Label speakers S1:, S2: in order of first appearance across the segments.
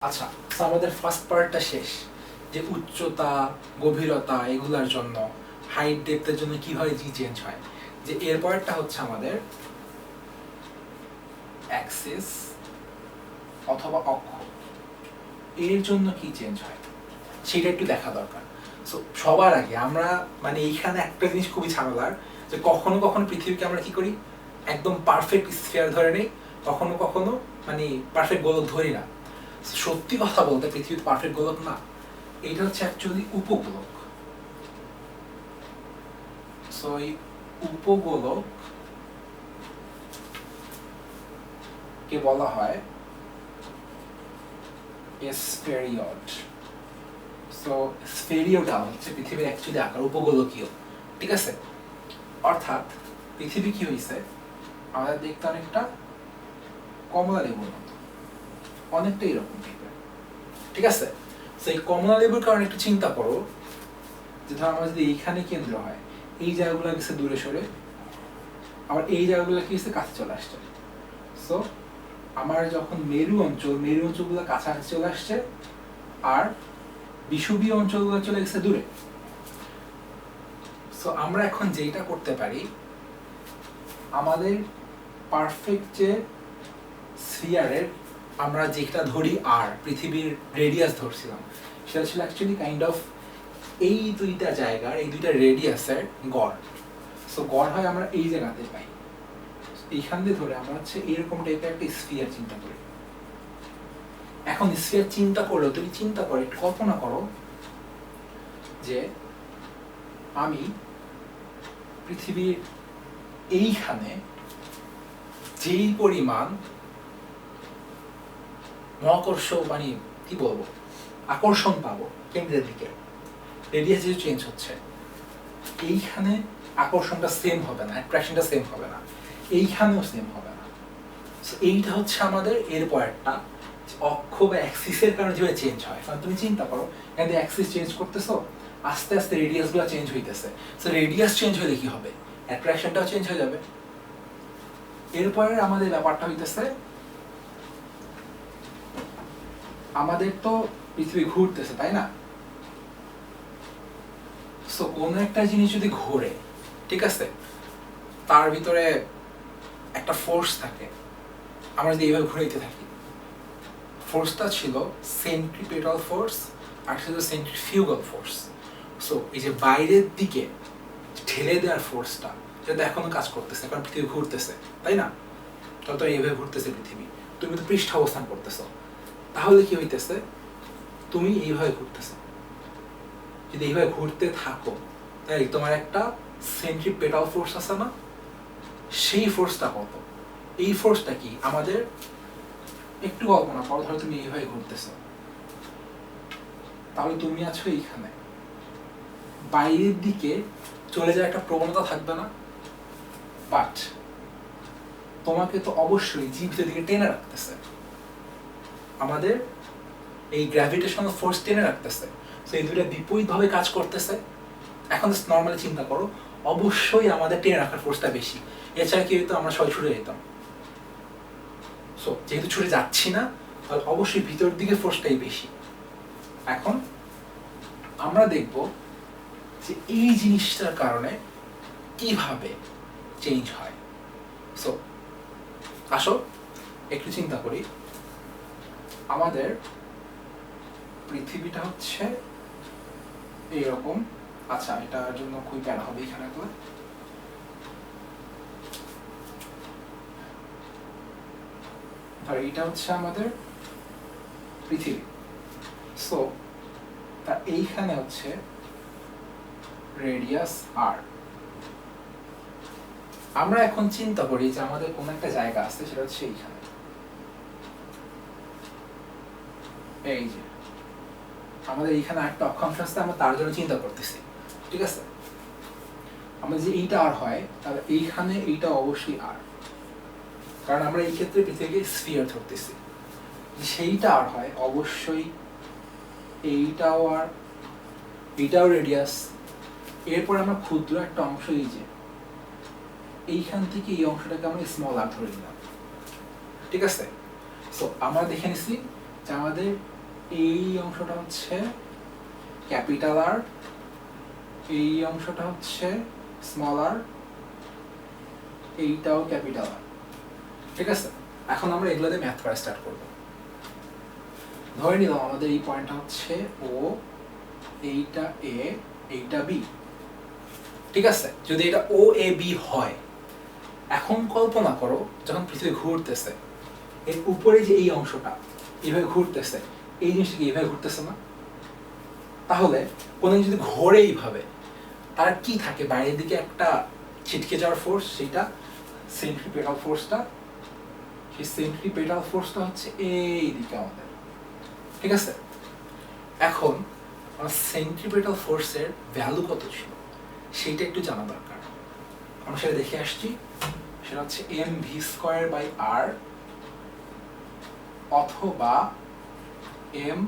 S1: আচ্ছা, তো আমাদের ফার্স্ট পার্টটা শেষ, যে উচ্চতা গভীরতা এগুলার জন্য হাইট ডেপথের জন্য কিভাবে জি চেঞ্জ হয়। যে এর পরেরটা হচ্ছে আমাদের অ্যাক্সিস অথবা অক্ষ, এর জন্য কি চেঞ্জ হয় সেটা একটু দেখা দরকার। সো সবার আগে আমরা এইখানে একটা জিনিস খুবই ঝামেলার, যে কখনো কখনো পৃথিবীকে আমরা কি করি, একদম পারফেক্ট স্ফিয়ার ধরে নেই, কখনো কখনো পারফেক্ট গোলক ধরি না। সত্যি কথা বলতে পৃথিবীর পারফেক্ট গোলক না, এটা হচ্ছে অ্যাকচুয়ালি উপগোলক। সো এই উপগোলক কে বলা হয় স্ফেরিয়ড। সো স্ফেরিয়ডটা হচ্ছে পৃথিবীর অ্যাকচুয়ালি আকার, উপগোলকীয়, ঠিক আছে। অর্থাৎ পৃথিবী কি হয়েছে, আমাদের দেখতে অনেকটা কমলা লেবুর মতো, অনেকটা এরকম টাইপের, ঠিক আছে। সেই কমলা লেবুর কারণে একটু চিন্তা করো, যে ধর আমার যদি এইখানে কেন্দ্র হয়, এই জায়গাগুলো গেছে দূরে সরে, আবার এই জায়গাগুলো কি হচ্ছে কাছে চলে আসছে। সো আমার যখন মেরু অঞ্চলগুলো কাছাকাছি চলে আসছে, আর বিষুবীয় অঞ্চলগুলো চলে গেছে দূরে। সো আমরা এখন যেটা করতে পারি, আমাদের পারফেক্ট যে স্ফিয়ারের আমরা যেটা ধরি আর পৃথিবীর রেডিয়াস ধরছিলাম, সেটা ছিল অ্যাকচুয়ালি কাইন্ড অফ এই দুইটা জায়গার, এই দুইটা রেডিয়াসের গড়। সো গড় হয় আমরা এই জায়গাতে পাই, এইখান দিয়ে ধরে আমরা হচ্ছে এরকম টাইপের একটা স্ফিয়ার চিন্তা করি। এখন স্ফিয়ার চিন্তা করলেও তুমি চিন্তা করো, একটু কল্পনা করো যে আমি পৃথিবীর এইখানে যেই পরিমাণ মহাকর্ষ কি বলবো আকর্ষণ পাবো কেন্দ্রের দিকে, রেডিয়াস যেহেতু চেঞ্জ হচ্ছে, এইখানে আকর্ষণটা সেম হবে না, অ্যাট্রাকশনটা সেম হবে না, এইখানেও সেম হবে না। এইটা হচ্ছে আমাদের এর পরেরটা, অক্ষ বা অ্যাক্সিসের কারণে যেভাবে চেঞ্জ হয়। কারণ তুমি চিন্তা করো, এখানে অ্যাক্সিস চেঞ্জ করতেছো, আস্তে আস্তে রেডিয়াসগুলো চেঞ্জ হইতেছে। সো রেডিয়াস চেঞ্জ হলে কি হবে, অ্যাট্রাকশনটাও চেঞ্জ হয়ে যাবে। এরপরে আমাদের ব্যাপারটা হইতেছে, আমাদের তো পৃথিবী ঘুরতেছে, তাই না। সো কোনো একটা জিনিস যদি ঘোরে, ঠিক আছে, তার ভিতরে একটা ফোর্স থাকে। আমরা যদি এইভাবে ঘুরাইতে থাকি, ফোর্সটা ছিল সেন্ট্রিপেটাল ফোর্স, আর ছিল সেন্ট্রিফিউগাল ফোর্স। সো এই যে বাইরের দিকে ঠেলে দেওয়ার ফোর্সটা, সেটা এখনো কাজ করতেছে, কারণ পৃথিবী ঘুরতেছে, তাই না। তত এইভাবে ঘুরতেছে পৃথিবী, তুমি তো পৃষ্ঠ অবস্থান করতেছো, তাহলে কি হইতেছে, তুমি এইভাবে ঘুরতেছো। যদি এইভাবে ঘুরতে থাকো, তাই তোমার একটা সেন্ট্রিপেটাল ফোর্স আছে না, সেই ফোর্সটা কত, এই ফোর্সটা কি আমাদের একটু কল্পনা করো। ধরো তুমি এইভাবে ঘুরতেছো, তাহলে তুমি আছো এইখানে, বাইরের দিকে চলে যাওয়ার একটা প্রবণতা থাকবে না, বাট তোমাকে তো অবশ্যই জীবিতের দিকে টেনে রাখতেছে, আমাদের এই গ্র্যাভিটেশনাল ফোর্স টেনে রাখতেছে। তো এই দুইটা বিপরীতভাবে কাজ করতেছে। এখন নর্মালি চিন্তা করো, অবশ্যই আমাদের টেনে রাখার ফোর্সটা বেশি, এছাড়া কি হইতো, আমরা সবাই ছুটে যেতাম। সো যেহেতু ছুটে যাচ্ছি না, তাহলে অবশ্যই ভিতর দিকে ফোর্সটাই বেশি। এখন আমরা দেখব যে এই জিনিসটার কারণে কিভাবে চেঞ্জ হয়। সো আসো একটু চিন্তা করি, আমাদের পৃথিবীটা হচ্ছে এইরকম। আচ্ছা, এটার জন্য খুবই প্যারা হবে এখানে, আর এইটা হচ্ছে আমাদের পৃথিবী। সো তা এইখানে হচ্ছে রেডিয়াস আর। আমরা এখন চিন্তা করি যে আমাদের কোন একটা জায়গা আছে, সেটা হচ্ছে এইখানে, এই যে আমাদের এইখানে একটা অক্ষাংশ আছে, আমরা তার জন্য চিন্তা করতেছি, ঠিক আছে। আমরা যে এইটা আর হয়, তাহলে এইখানে এইটা অবশ্যই আর, কারণ আমরা এই ক্ষেত্রে পৃথিবীকে স্ফিয়ার ধরতেছি। সেইটা আর হয় অবশ্যই এইটাও আর, এইটাও রেডিয়াস। এরপর আমরা ক্ষুদ্র একটা অংশ, এই যে এইখান থেকে এই অংশটাকে আমরা স্মল আর ধরে নিলাম, ঠিক আছে। সো আমরা দেখে নিছি যে আমাদের এই অংশটা হচ্ছে ক্যাপিটাল আর, এই অংশটা হচ্ছে স্মল আর, এইটাও ক্যাপিটাল আর। ঠিক আছে, এখন আমরা এগুলোতে ম্যাথ করা স্টার্ট করব। ধরে নিলাম আমাদের এই পয়েন্টটা হচ্ছে ও, এইটা এ, এইটা বি। ঠিক আছে, যদি এটা ও এ বি হয়, এখন কল্পনা করো যখন পৃথিবী ঘুরতেছে, এর উপরে যে এই অংশটা এইভাবে ঘুরতেছে, এই জিনিসটা কি এইভাবে ঘুরতেছে না? তাহলে কোনো যদি ঘোরে এইভাবে, তার কি থাকে বাইরের দিকে একটা ছিটকে যাওয়ার ফোর্স, সেটা সেন্ট্রিপেটাল ফোর্সটা। সেই সেন্ট্রিপেটাল ফোর্সটা হচ্ছে এই দিকে আমাদের। ঠিক আছে, এখন আমার সেন্ট্রিপেটাল ফোর্সের ভ্যালু কত ছিল সেইটা একটু জানা দরকার। আমরা সেটা দেখে আসছি, সেটা হচ্ছে এম ভি স্কোয়ার বাই আর অথবা এম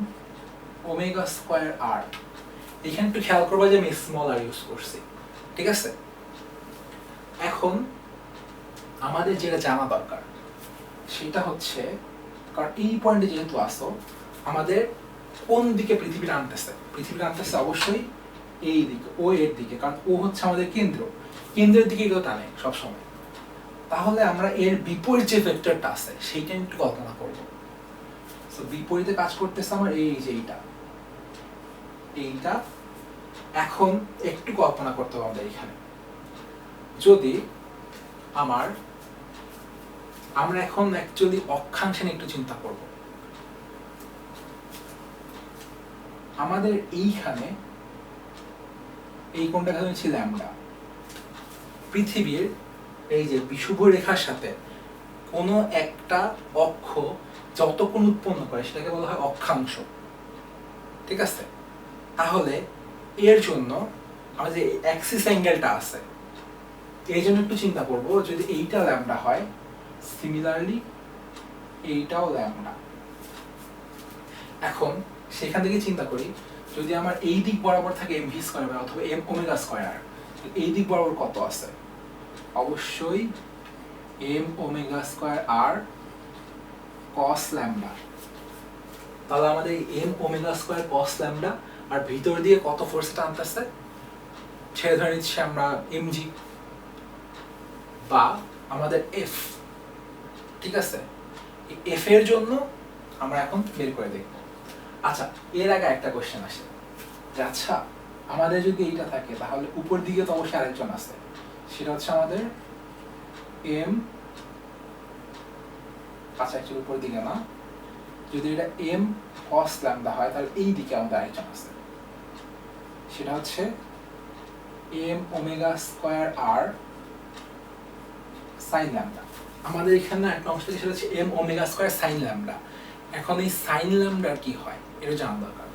S1: ওমেগা স্কোয়ার আর। এখানে একটু খেয়াল করবা যে আমি স্মল আর ইউজ করছি। ঠিক আছে, এখন আমাদের যেটা জানা দরকার সেটা হচ্ছে, কারণ এই পয়েন্টে যেহেতু আসো, আমাদের কোন দিকে পৃথিবী টানতেছে? পৃথিবী টানতেছে অবশ্যই এই দিকে, ও এর দিকে, কারণ ও হচ্ছে আমাদের কেন্দ্র, কেন্দ্রের দিকে কেউ টানে সবসময়। তাহলে আমরা এর বিপরীত যে ভেক্টরটা আছে সেইটা একটু কল্পনা করব। সো বিপরীতে কাজ করতেছে আমার এই যে এইটা। এখন একটু কল্পনা করতে হবে আমাদের এখানে, যদি আমরা এখন অ্যাকচুয়ালি অক্ষাংশে একটু চিন্তা করব। আমাদের এইখানে এই কোণটা হচ্ছে ল্যামডা। পৃথিবীর এই যে বিষুব রেখার সাথে কোনো একটা অক্ষ যত কোণ উৎপন্ন করে সেটাকে বলা হয় অক্ষাংশ। ঠিক আছে, তাহলে এর জন্য আমাদের যে অ্যাক্সিস অ্যাঙ্গেলটা আছে, এই জন্য একটু চিন্তা করব, যদি এইটা ল্যামডা হয়, সিমিলারলি এইটাও ল্যামডা। এখন সেখান থেকে চিন্তা করি, যদি আমার এই দিক বরাবর থাকে এম ভি স্কয়ার অথবা এম ওমেগা স্কয়ার, এই দিক বরাবর কত আছে? অবশ্যই এম ওমেগা স্কয়ার আর কস ল্যামডা। তাহলে আমাদের M omega square cos lambda আর ভিতর দিয়ে কত ফোর্সে টানতেছে ছেড়ে ধরে নিচ্ছে আমরা এমজি বা আমাদের এফ। ঠিক আছে, এফ এর জন্য আমরা এখন বের করে দেখব। আচ্ছা, এর আগে একটা কোশ্চেন আসে যে আচ্ছা আমাদের যদি এইটা থাকে তাহলে উপর দিকে তো অবশ্যই আরেকজন আছে, সেটা হচ্ছে আমাদের এম, আচ্ছা অ্যাকচুয়ালি উপর দিকে না, যদি এটা এম কস ল্যামডা হয় তাহলে এই দিকে আমাদের আরেকজন আছে, সেটা হচ্ছে এম ওমেগা স্কয়ার আর সাইন ল্যামডা। আমাদের এখানে একটা অংশ থেকে সেটা হচ্ছে m omega square sine lambda. এখন এই সাইন ল্যামডার কি হয় এটা জানা দরকার।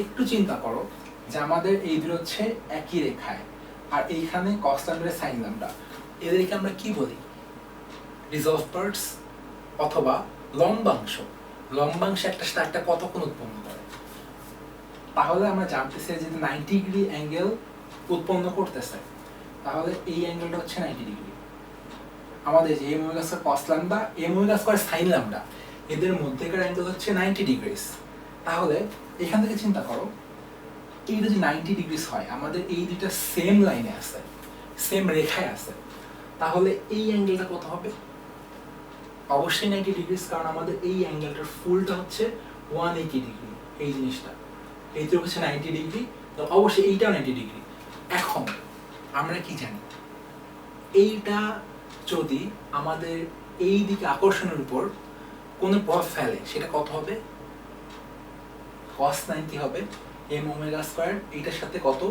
S1: একটু চিন্তা করো যে আমাদের এই দুটো হচ্ছে একই রেখায়, আর এইখানে কস ল্যামডা সাইন ল্যামডা, এদেরকে আমরা কি বলি? রিজলভ পার্টস অথবা লম্বাংশ। লম্বাংশ একটার সাথে একটা কত কোণ উৎপন্ন করে। তাহলে আমরা জানতেছি যে 90 ডিগ্রি অ্যাঙ্গেল উৎপন্ন করতেছে, তাহলে এই অ্যাঙ্গেলটা হচ্ছে 90 ডিগ্রি। আমাদের যে m omega square cos lambda, m omega square sine lambda, এদের মধ্যেকার অ্যাঙ্গেল হচ্ছে 90 ডিগ্রিস। তাহলে এখান থেকে চিন্তা করো, এইটা যে 90 ডিগ্রিস হয়, আমাদের এই দুইটা সেম লাইনে আছে, সেম রেখায় আছে, তাহলে এই অ্যাঙ্গেলটা কত হবে? অবশ্যই 90 ডিগ্রিস, কারণ আমাদের এই অ্যাঙ্গেলটার ফুলটা হচ্ছে 180 ডিগ্রি। এই জিনিসটা এইটা হচ্ছে 90 ডিগ্রি, তো অবশ্যই এইটাও 90 ডিগ্রি। এখন আমরা কি জানি, এইটা যদি আমাদের এই দিকে আকর্ষণের উপর কোনো প্রভাব ফেলে সেটা কত হবে? cos 90 হবে m ওমেগা স্কয়ার, এইটার সাথে কত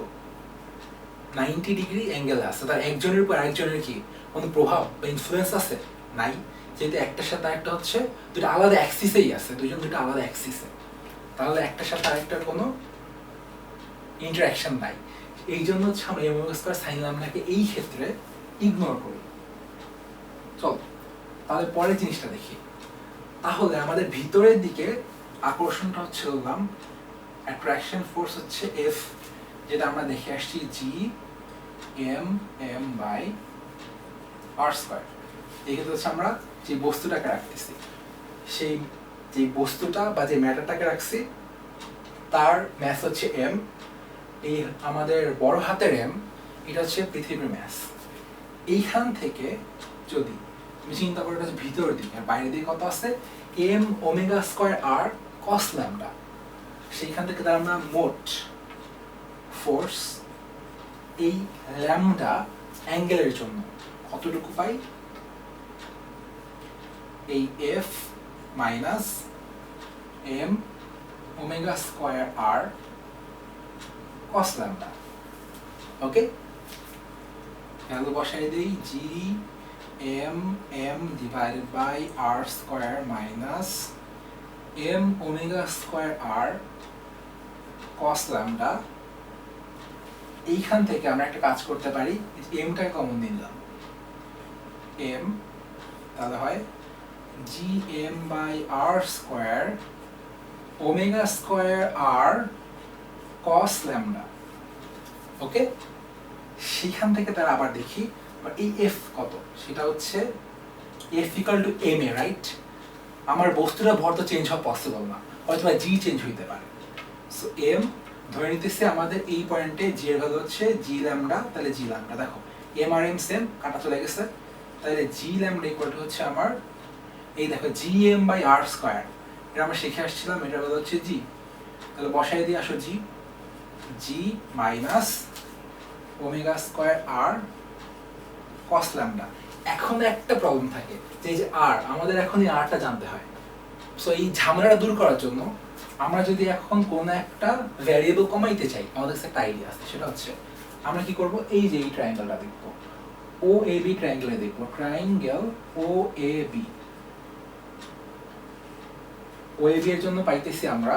S1: 90 ডিগ্রি অ্যাঙ্গেল আছে, তার একজনের উপর আরেকজনের কি কোনো প্রভাব বা ইনফ্লুয়েন্স আছে? নাই, যেহেতু একটার সাথে আরেকটা হচ্ছে দুটো আলাদা অ্যাক্সিসেই আছে, দুজন দুটো আলাদা অ্যাক্সিসে, তাহলে একটার সাথে আরেকটার কোনো ইন্টারঅ্যাকশন নাই। এই জন্য হচ্ছে আমরা m ওমেগা স্কয়ার সাইন ল্যামডাকে এই ক্ষেত্রে ইগনোর করি। চল তাহলে পরের জিনিসটা দেখি। তাহলে আমাদের ভিতরের দিকে আকর্ষণটা হচ্ছে বললাম অ্যাট্রাকশন ফোর্স হচ্ছে এফ, যেটা আমরা দেখে আসছি g m m by r square. এই ক্ষেত্রে হচ্ছে আমরা যে বস্তুটাকে রাখতেছি সেই যে বস্তুটা বা যে ম্যাটারটাকে রাখছি তার ম্যাস হচ্ছে m, এই আমাদের বড় হাতের m এটা হচ্ছে পৃথিবীর ম্যাস। এইখান থেকে যদি তুমি চিন্তা করো এটা হচ্ছে ভিতরের দিকে, আর বাইরের দিকে কত আছে m omega square r cos lambda, সেইখান থেকে তার আমরা মোট ফোর্স এই ল্যামডা অ্যাঙ্গেলের জন্য কতটুকু পাই, এই f minus m omega square r cos lambda. Okay, value বসাই দেই g m divided by r square minus m omega square r cos lambda। এইখান থেকে আমরা একটা কাজ করতে পারি, m টাকে কমন নিলাম, m তাহলে হয় gm by r square omega square r cos lambda। ওকে, সেখান থেকে তারা আবার দেখি এই f কত, সেটা হচ্ছে f equal to m A, right? আমার বস্তুটা ভর তো চেঞ্জ হওয়া পসিবল না, হয়তো g চেঞ্জ হইতে পারে। সো m ধরে নিতেছে আমাদের এই পয়েন্টে g এর ভ্যালু হচ্ছে g ল্যামডা, তাহলে g ল্যামডা দেখো m আর m সেম, কাটা চলে গেছে, তাহলে g ল্যামডা ইকুয়াল টু হচ্ছে আমার এই দেখো gm বাই r স্কয়ার, এটা আমরা শিখে আসছিলাম, এটার ভ্যালু হচ্ছে g, তাহলে বসাই দিয়ে আসো g minus omega square r cos lambda. এখন একটা প্রবলেম থাকে যে এই যে r, আমাদের এখন এই rটা জানতে হয়। সো এই ঝামেলাটা দূর করার জন্য আমরা যদি এখন কোন একটা ভ্যারিয়েবল কমাইতে চাই, আমাদের কাছে একটা আইডিয়া আছে, সেটা হচ্ছে আমরা কি করব, এই যে এই ট্রায়াঙ্গেলটা দেখব, OAB ট্রায়াঙ্গেলে দেখব, ট্রায়াঙ্গেল OAB, OAB এর জন্য পাইতেছি আমরা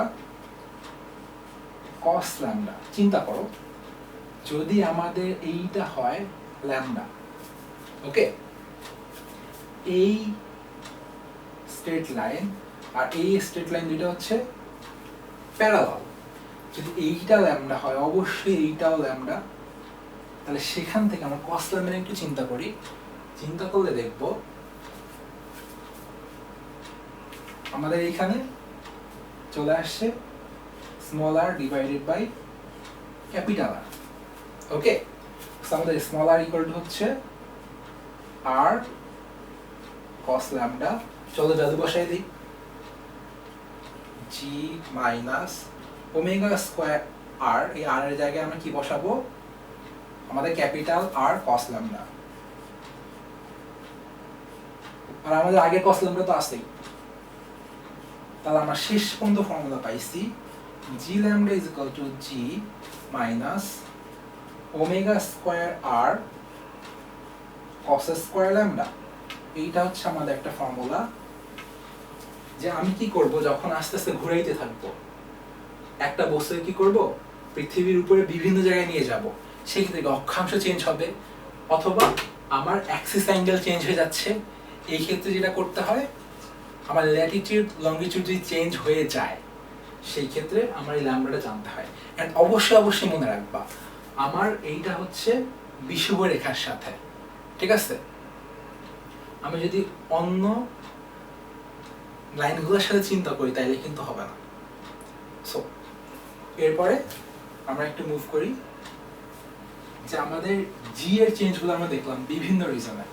S1: cos ল্যামডা। চিন্তা করো যদি আমাদের এইটা হয় ল্যামডা, ওকে, এই স্ট্রেট লাইন আর এই স্ট্রেট লাইন দুটো হচ্ছে প্যারালাল, যদি এইটা ল্যামডা হয় অবশ্যই এইটাও ল্যামডা, তাহলে সেখান থেকে আমরা cos ল্যামডা একটু চিন্তা করি, চিন্তা করলে দেখব আমাদের এইখানে চলে আসছে small r divided by capital R। Okay, আমাদের স্মল r ইকুয়াল টু হচ্ছে r cos ল্যামডা। চলো ভ্যালু বসাই দিই, g minus omega square r, এই r এর জায়গায় আমরা কি বসাবো, আমাদের ক্যাপিটাল R cos ল্যামডা, আর আমাদের আগে cos ল্যামডা তো আছেই, তাহলে আমরা শেষ পর্যন্ত ফর্মুলা পাইছি g lambda is equal to g minus omega square r cos square lambda. এইটা হচ্ছে আমাদের একটা ফর্মুলা, যে আমি কি করব যখন আস্তে আস্তে ঘুরাইতে থাকবো একটা বস্তুকে কি করব, পৃথিবীর উপরে বিভিন্ন জায়গায় নিয়ে যাব, সেই ক্ষেত্রে অক্ষাংশ চেঞ্জ হবে অথবা আমার অ্যাক্সিস অ্যাঙ্গেল চেঞ্জ হয়ে যাচ্ছে। এই ক্ষেত্রে যেটা করতে হয়, আমার ল্যাটিটিউড লঙ্গিটিউড যদি চেঞ্জ হয়ে যায় সেই ক্ষেত্রে আমার এই ল্যামডাটা জানতে হয়। এন্ড অবশ্যই মনে রাখবা আমার এইটা হচ্ছে বিষুব রেখার সাথে, ঠিক আছে? আমি যদি অন্য লাইনগুলোর সাথে চিন্তা করি তাইলে কিন্তু হবে না। সো এরপরে আমরা একটু মুভ করি, যে আমাদের জি এর চেঞ্জগুলো আমরা দেখলাম বিভিন্ন রিজনে।